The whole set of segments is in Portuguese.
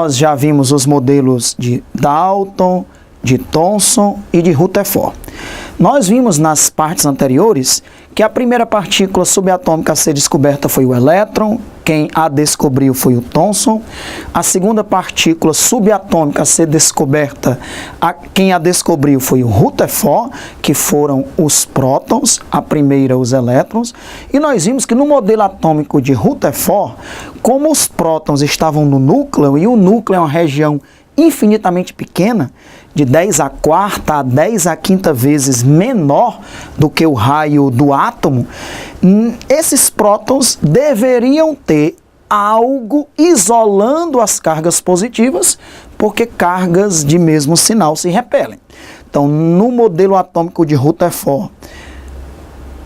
nós já vimos os modelos de Dalton, de Thomson e de Rutherford. Nós vimos nas partes anteriores que a primeira partícula subatômica a ser descoberta foi o elétron, quem a descobriu foi o Thomson. A segunda partícula subatômica a ser descoberta, quem a descobriu foi o Rutherford, que foram os prótons, a primeira os elétrons. E nós vimos que no modelo atômico de Rutherford, como os prótons estavam no núcleo, e o núcleo é uma região infinitamente pequena, de 10 à quarta a 10 à quinta vezes menor do que o raio do átomo, esses prótons deveriam ter algo isolando as cargas positivas, porque cargas de mesmo sinal se repelem. Então, no modelo atômico de Rutherford,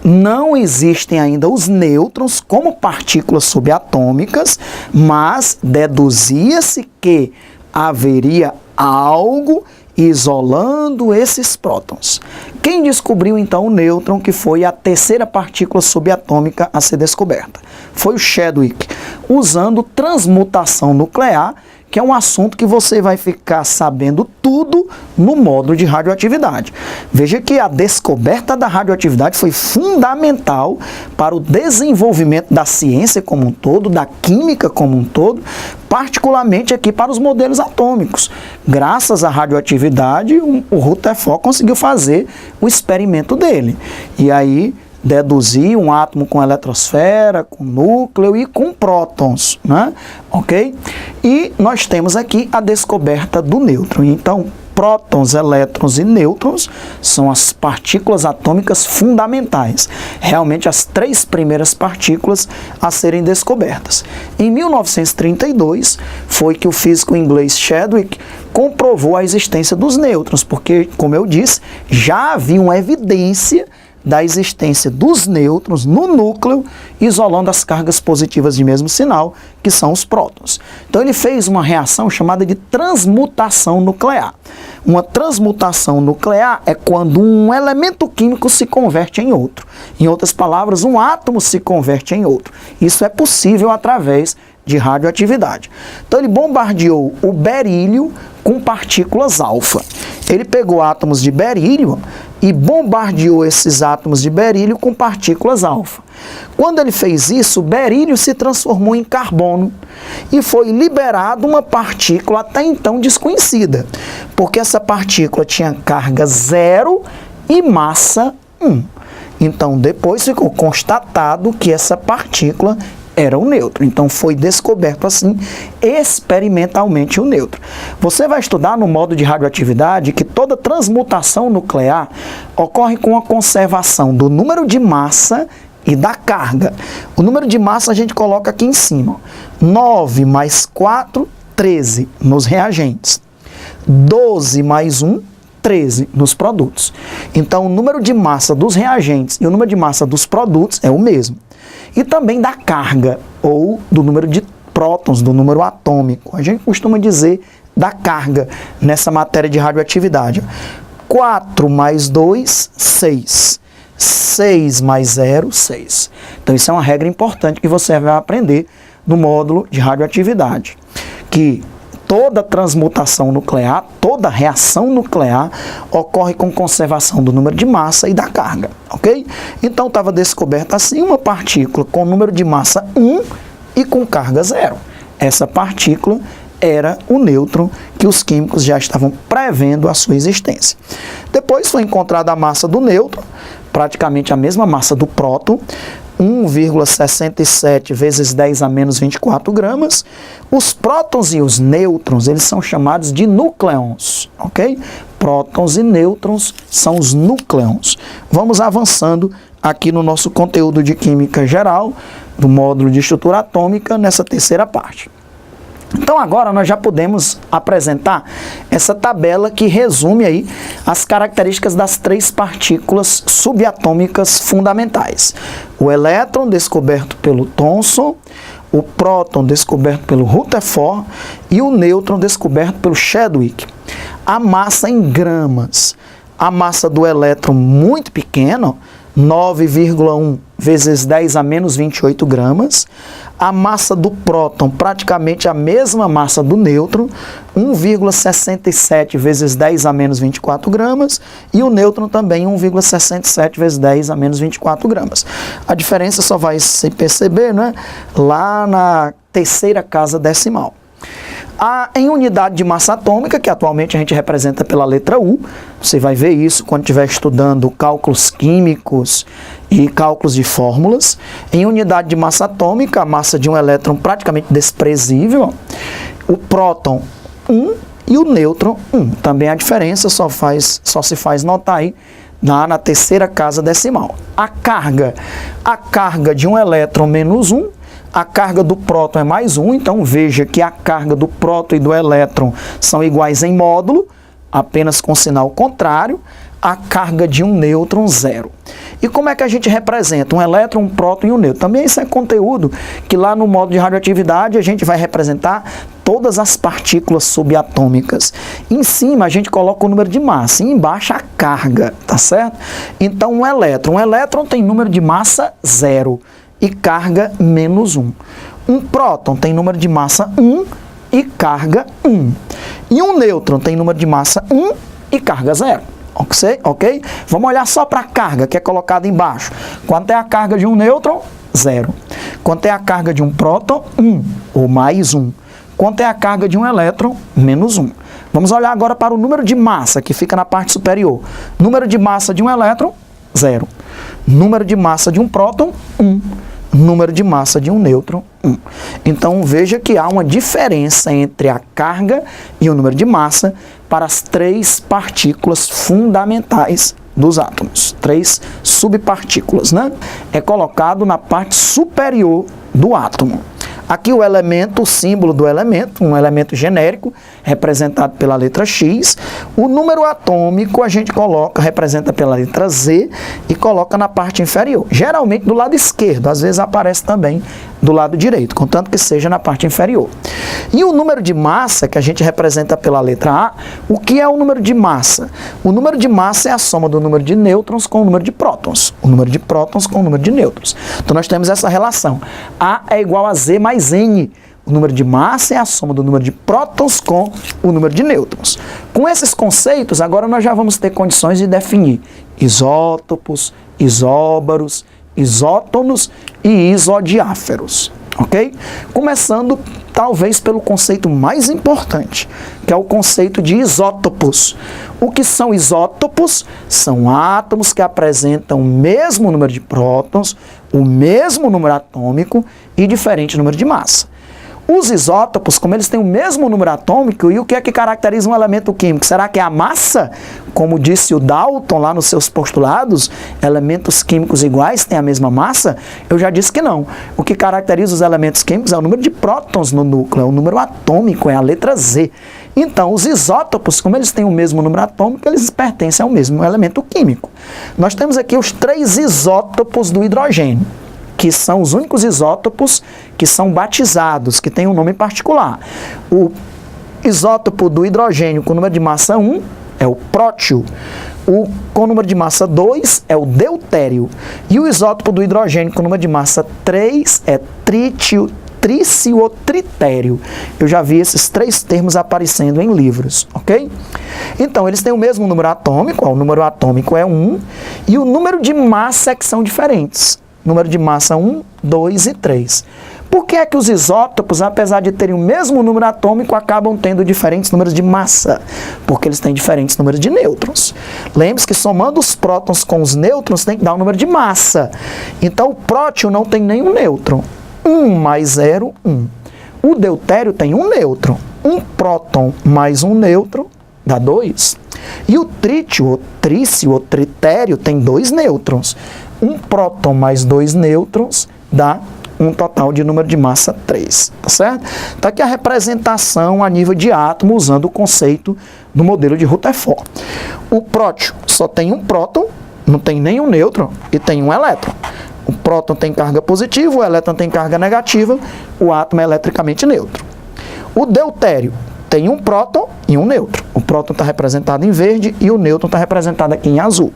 não existem ainda os nêutrons como partículas subatômicas, mas deduzia-se que haveria algo isolando esses prótons. Quem descobriu então o nêutron, que foi a terceira partícula subatômica a ser descoberta? Foi o Chadwick, usando transmutação nuclear, que é um assunto que você vai ficar sabendo tudo no módulo de radioatividade. Veja que a descoberta da radioatividade foi fundamental para o desenvolvimento da ciência como um todo, da química como um todo, particularmente aqui para os modelos atômicos. Graças à radioatividade, o Rutherford conseguiu fazer o experimento dele. E aí deduzir um átomo com eletrosfera, com núcleo e com prótons, né? Ok? E nós temos aqui a descoberta do nêutron. Então, prótons, elétrons e nêutrons são as partículas atômicas fundamentais. Realmente as três primeiras partículas a serem descobertas. Em 1932, foi que o físico inglês Chadwick comprovou a existência dos nêutrons, porque, como eu disse, já havia uma evidência da existência dos nêutrons no núcleo, isolando as cargas positivas de mesmo sinal, que são os prótons. Então ele fez uma reação chamada de transmutação nuclear. Uma transmutação nuclear é quando um elemento químico se converte em outro. Em outras palavras, um átomo se converte em outro. Isso é possível através de radioatividade. Então ele bombardeou o berílio com partículas alfa. Ele pegou átomos de berílio e bombardeou esses átomos de berílio com partículas alfa. Quando ele fez isso, o berílio se transformou em carbono e foi liberado uma partícula até então desconhecida, porque essa partícula tinha carga 0 e massa 1. Então, depois ficou constatado que essa partícula era o nêutron. Então, foi descoberto assim, experimentalmente, o nêutron. Você vai estudar no módulo de radioatividade que toda transmutação nuclear ocorre com a conservação do número de massa e da carga. O número de massa a gente coloca aqui em cima. 9 mais 4, 13 nos reagentes. 12 mais 1, 13 nos produtos. Então, o número de massa dos reagentes e o número de massa dos produtos é o mesmo. E também da carga, ou do número de prótons, do número atômico. A gente costuma dizer da carga nessa matéria de radioatividade. 4 mais 2, 6. 6 mais 0, 6. Então, isso é uma regra importante que você vai aprender no módulo de radioatividade. Que toda transmutação nuclear, toda reação nuclear ocorre com conservação do número de massa e da carga, ok? Então estava descoberta assim uma partícula com número de massa 1 e com carga 0. Essa partícula era o nêutron, que os químicos já estavam prevendo a sua existência. Depois foi encontrada a massa do nêutron, praticamente a mesma massa do próton, 1,67 vezes 10 a menos 24 gramas. Os prótons e os nêutrons, eles são chamados de núcleons, ok? Prótons e nêutrons são os núcleons. Vamos avançando aqui no nosso conteúdo de química geral, do módulo de estrutura atômica, nessa terceira parte. Então agora nós já podemos apresentar essa tabela que resume aí as características das três partículas subatômicas fundamentais. O elétron descoberto pelo Thomson, o próton descoberto pelo Rutherford e o nêutron descoberto pelo Chadwick. A massa em gramas. A massa do elétron muito pequena, 9,1 vezes 10 a menos 28 gramas. A massa do próton, praticamente a mesma massa do nêutron, 1,67 vezes 10 a menos 24 gramas. E o nêutron também 1,67 vezes 10 a menos 24 gramas. A diferença só vai se perceber, né, lá na terceira casa decimal. Em unidade de massa atômica, que atualmente a gente representa pela letra U, você vai ver isso quando estiver estudando cálculos químicos e cálculos de fórmulas. Em unidade de massa atômica, a massa de um elétron praticamente desprezível, o próton 1 e o nêutron 1. Também a diferença só se faz notar aí na terceira casa decimal. A carga de um elétron menos 1, a carga do próton é mais 1, então veja que a carga do próton e do elétron são iguais em módulo, apenas com sinal contrário. A carga de um nêutron, 0. E como é que a gente representa um elétron, um próton e um nêutron? Também isso é conteúdo que lá no módulo de radioatividade a gente vai representar todas as partículas subatômicas. Em cima a gente coloca o número de massa, e embaixo a carga, tá certo? Então um elétron tem número de massa 0. E carga menos 1. Um próton tem número de massa 1 e carga 1. E um nêutron tem número de massa 1 e carga 0. Ok? Vamos olhar só para a carga que é colocada embaixo. Quanto é a carga de um nêutron? 0. Quanto é a carga de um próton? 1 ou mais 1. Quanto é a carga de um elétron? Menos 1. Vamos olhar agora para o número de massa que fica na parte superior. Número de massa de um elétron? 0. Número de massa de um próton? 1. Número de massa de um nêutron, 1. Então, veja que há uma diferença entre a carga e o número de massa para as 3 partículas fundamentais dos átomos. 3 subpartículas, né? É colocado na parte superior do átomo. Aqui o elemento, o símbolo do elemento, um elemento genérico, representado pela letra X. O número atômico a gente representa pela letra Z e coloca na parte inferior. Geralmente do lado esquerdo, às vezes aparece também do lado direito, contanto que seja na parte inferior. E o número de massa, que a gente representa pela letra A, o que é o número de massa? O número de massa é a soma do número de nêutrons com o número de prótons. O número de prótons com o número de nêutrons. Então nós temos essa relação. A é igual a Z mais N. O número de massa é a soma do número de prótons com o número de nêutrons. Com esses conceitos, agora nós já vamos ter condições de definir isótopos, isóbaros, isótonos e isodiáferos, ok? Começando, talvez, pelo conceito mais importante, que é o conceito de isótopos. O que são isótopos? São átomos que apresentam o mesmo número de prótons, o mesmo número atômico e diferente número de massa. Os isótopos, como eles têm o mesmo número atômico, e o que é que caracteriza um elemento químico? Será que é a massa? Como disse o Dalton lá nos seus postulados, elementos químicos iguais têm a mesma massa? Eu já disse que não. O que caracteriza os elementos químicos é o número de prótons no núcleo, é o número atômico, é a letra Z. Então, os isótopos, como eles têm o mesmo número atômico, eles pertencem ao mesmo elemento químico. Nós temos aqui os 3 isótopos do hidrogênio, que são os únicos isótopos que são batizados, que têm um nome particular. O isótopo do hidrogênio com número de massa 1 é o prótio. O com número de massa 2 é o deutério. E o isótopo do hidrogênio com número de massa 3 é trítio, trício ou tritério. Eu já vi esses 3 termos aparecendo em livros, ok? Então, eles têm o mesmo número atômico, o número atômico é 1, e o número de massa é que são diferentes. Número de massa 1, 2 e 3. Por que é que os isótopos, apesar de terem o mesmo número atômico, acabam tendo diferentes números de massa? Porque eles têm diferentes números de nêutrons. Lembre-se que somando os prótons com os nêutrons tem que dar um número de massa. Então o prótio não tem nenhum nêutron. 1 mais 0, 1. O deutério tem um nêutron. Um próton mais um nêutron dá 2. E o trítio, ou trício, ou tritério, tem 2 nêutrons. Um próton mais 2 nêutrons dá um total de número de massa 3, tá certo? Então aqui a representação a nível de átomo usando o conceito do modelo de Rutherford. O prótio só tem um próton, não tem nenhum nêutron e tem um elétron. O próton tem carga positiva, o elétron tem carga negativa, o átomo é eletricamente neutro. O deutério tem um próton e um nêutron. O próton está representado em verde e o nêutron está representado aqui em azul.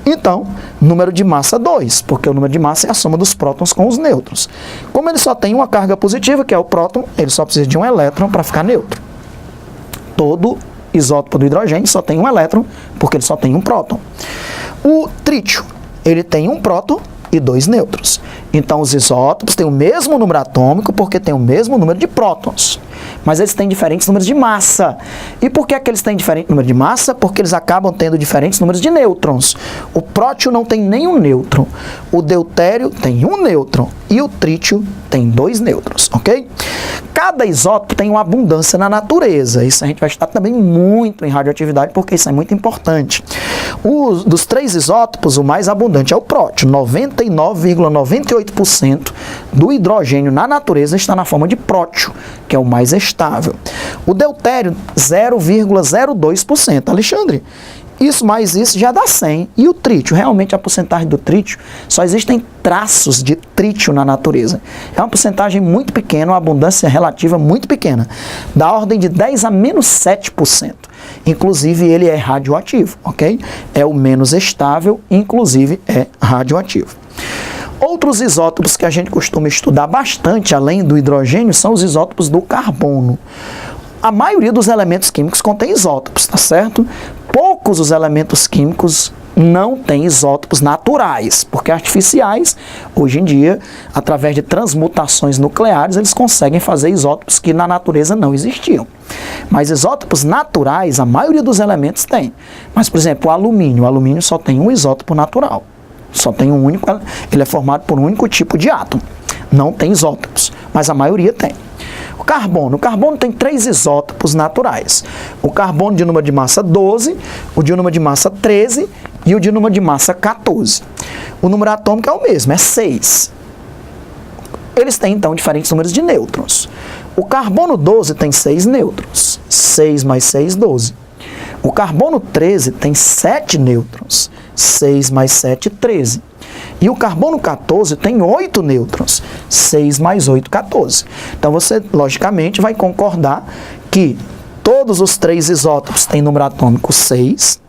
Então, número de massa 2, porque o número de massa é a soma dos prótons com os nêutrons. Como ele só tem uma carga positiva, que é o próton, ele só precisa de um elétron para ficar neutro. Todo isótopo do hidrogênio só tem um elétron, porque ele só tem um próton. O trítio, ele tem um próton e 2 nêutrons. Então, os isótopos têm o mesmo número atômico porque tem o mesmo número de prótons. Mas eles têm diferentes números de massa. E por que é que eles têm diferente número de massa? Porque eles acabam tendo diferentes números de nêutrons. O prótio não tem nenhum nêutron. O deutério tem um nêutron. E o trítio tem 2 nêutrons, ok? Cada isótopo tem uma abundância na natureza. Isso a gente vai estudar também muito em radioatividade, porque isso é muito importante. Dos 3 isótopos, o mais abundante é o prótio. 99,98% do hidrogênio na natureza está na forma de prótio, que é o mais estável. O deutério, 0,02%. Alexandre, isso mais isso já dá 100. E o trítio? Realmente a porcentagem do trítio, só existem traços de trítio na natureza. É uma porcentagem muito pequena, uma abundância relativa muito pequena, da ordem de 10 a menos 7%. Inclusive ele é radioativo, ok? É o menos estável, inclusive é radioativo. Outros isótopos que a gente costuma estudar bastante, além do hidrogênio, são os isótopos do carbono. A maioria dos elementos químicos contém isótopos, tá certo? Poucos os elementos químicos não têm isótopos naturais, porque artificiais, hoje em dia, através de transmutações nucleares, eles conseguem fazer isótopos que na natureza não existiam. Mas isótopos naturais, a maioria dos elementos tem. Mas, por exemplo, o alumínio só tem um isótopo natural. Só tem um único, ele é formado por um único tipo de átomo. Não tem isótopos, mas a maioria tem. O carbono tem 3 isótopos naturais. O carbono de número de massa 12, o de número de massa 13 e o de número de massa 14. O número atômico é o mesmo, é 6. Eles têm, então, diferentes números de nêutrons. O carbono 12 tem 6 nêutrons. 6 mais 6, 12. O carbono 13 tem 7 nêutrons. 6 mais 7, 13. E o carbono 14 tem 8 nêutrons. 6 mais 8, 14. Então você, logicamente, vai concordar que todos os 3 isótopos têm número atômico 6,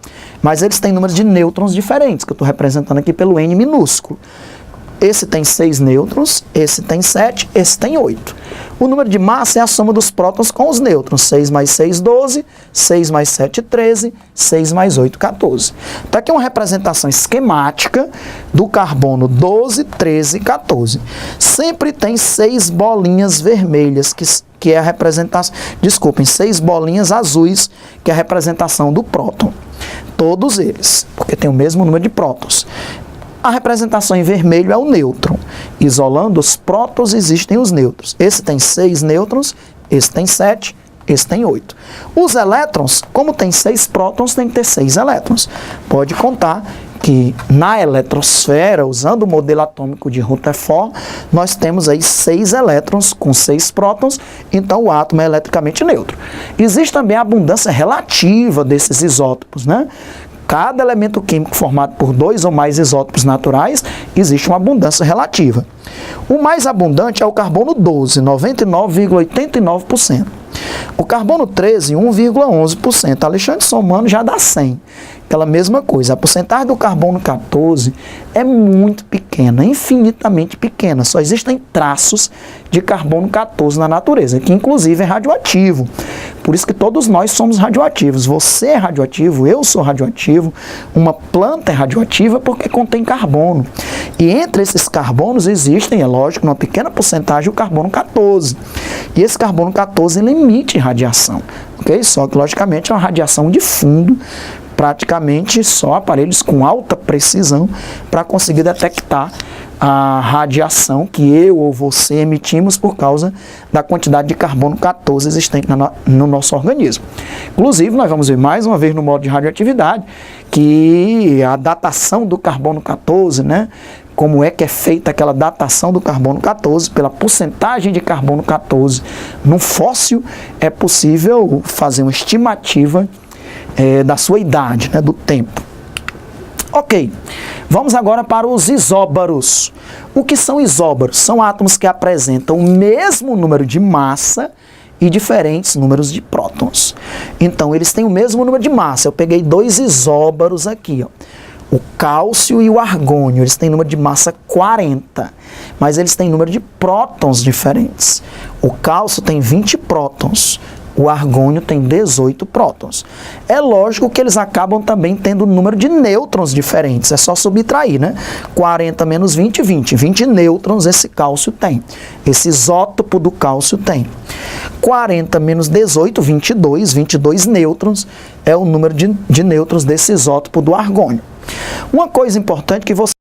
mas eles têm números de nêutrons diferentes, que eu estou representando aqui pelo N minúsculo. Esse tem 6 nêutrons, esse tem 7, esse tem 8. O número de massa é a soma dos prótons com os nêutrons. 6 mais 6, 12, 6 mais 7, 13, 6 mais 8, 14. Então aqui é uma representação esquemática do carbono 12, 13 e 14. Sempre tem 6 bolinhas vermelhas, que é a representação, 6 bolinhas azuis, que é a representação do próton. Todos eles, porque tem o mesmo número de prótons. A representação em vermelho é o nêutron. Isolando os prótons, existem os nêutrons. Esse tem 6 nêutrons, esse tem 7, esse tem 8. Os elétrons, como tem 6 prótons, tem que ter 6 elétrons. Pode contar que na eletrosfera, usando o modelo atômico de Rutherford, nós temos aí 6 elétrons com 6 prótons, então o átomo é eletricamente neutro. Existe também a abundância relativa desses isótopos, né? Cada elemento químico formado por 2 ou mais isótopos naturais, existe uma abundância relativa. O mais abundante é o carbono 12, 99,89%. O carbono 13, 1,11%. Alexandre, somando já dá 100. Aquela mesma coisa. A porcentagem do carbono 14 é muito pequena, infinitamente pequena. Só existem traços de carbono 14 na natureza, que inclusive é radioativo. Por isso que todos nós somos radioativos. Você é radioativo, eu sou radioativo, uma planta é radioativa porque contém carbono. E entre esses carbonos existem, é lógico, uma pequena porcentagem o carbono 14. E esse carbono 14 ele emite radiação, ok? Só que, logicamente, é uma radiação de fundo, praticamente só aparelhos com alta precisão para conseguir detectar a radiação que eu ou você emitimos por causa da quantidade de carbono 14 existente no nosso organismo. Inclusive, nós vamos ver mais uma vez no módulo de radioatividade que a datação do carbono 14, né? Como é que é feita aquela datação do carbono 14, pela porcentagem de carbono 14 no fóssil, é possível fazer uma estimativa da sua idade, né, do tempo. Ok, vamos agora para os isóbaros. O que são isóbaros? São átomos que apresentam o mesmo número de massa e diferentes números de prótons. Então, eles têm o mesmo número de massa. Eu peguei dois isóbaros aqui, ó. O cálcio e o argônio, eles têm número de massa 40, mas eles têm número de prótons diferentes. O cálcio tem 20 prótons, o argônio tem 18 prótons. É lógico que eles acabam também tendo número de nêutrons diferentes, é só subtrair, né? 40 menos 20, 20. 20 nêutrons esse cálcio tem, esse isótopo do cálcio tem. 40 menos 18, 22. 22 nêutrons é o número de nêutrons desse isótopo do argônio. Uma coisa importante que você